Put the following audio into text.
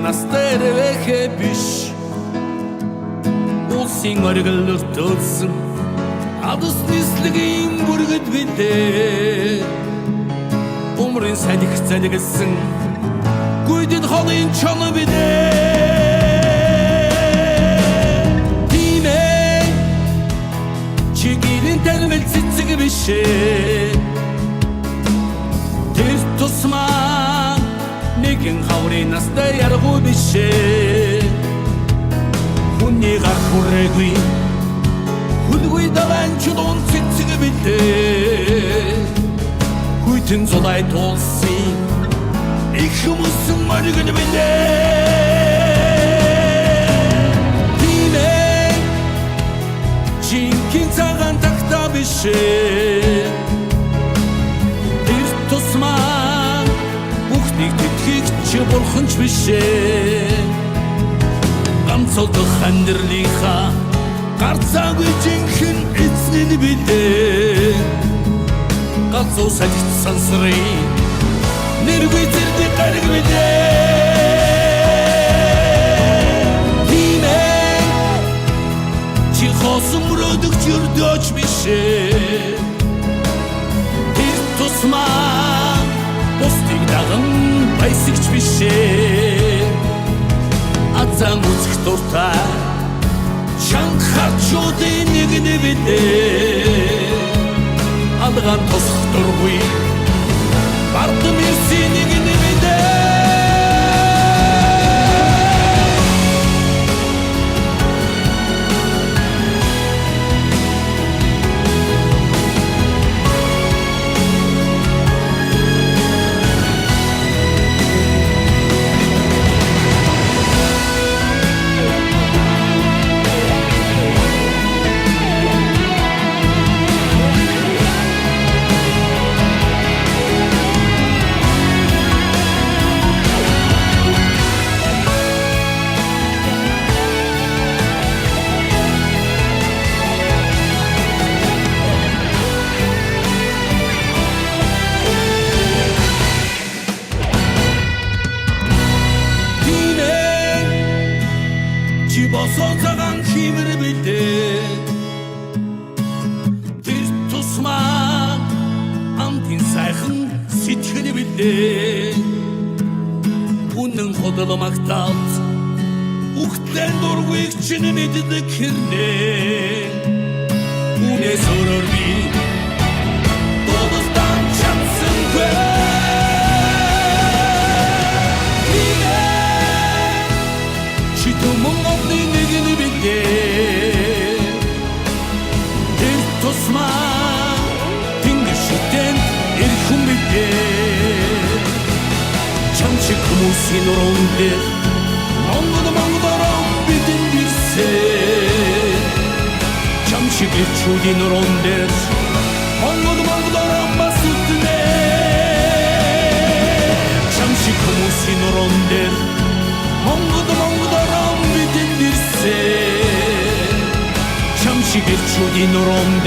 настай биш улсын оргил өртөөсөн адус нийслэгийн бүргэд бидээ умрын салхи залгилсан гүйдэд холын чон бидээ тимэ чигирэн тэрмэл цэцэг бишээ тэр тусмаа нэгэн хаврын настай яргуу бишээ хүний гар хүрээгүй хүлгүй далайн чулуун цэцэг бидээ хүйтэн зулай тулсын их хүмүүсэн моргон бидээ тимэ жинхэнэ цагаан тагта бишээ тэр тусмаа бүхнийг тэтгэх чи бурханч бишээ ганцолдох амьдралынхаа гарцаагүй жинхэнэ эзэн бидээ ганцуу салхит сансрын нэргүй зэрдэг гариг бидээ тимэ чи хосон мөрөдөг чөрдөөч бишээ тэр тусмаа бусдыг даган баясагч бишээ азан үзэх дуртай чанхарчуудын нэгэн бидээ алган тосох дургүй бардам ирсэн нэгэн бидээ чи босоо цагаан химэр бидээ тэр тусмаа амтын сайхан сэтгэл бидээ үнэн хотлоо магтаалт ухтэн дургүйг чинь мэддэг хэрнээ үнээс өрөр би долстан чамсангүй Мөнгөний нэгэн бидээ тэр тусмаа тэнгиштэн ирхэн бидээ чам шиг хүмүүсийн нуруунд монгол бидэн бисээ чам шиг ирчүүдийн нуруунд монгол бас үтнэ чам шиг хүмүүсийн нуруунд монгол бидэн бисээ чам шиг ирчүүдийн нуруунд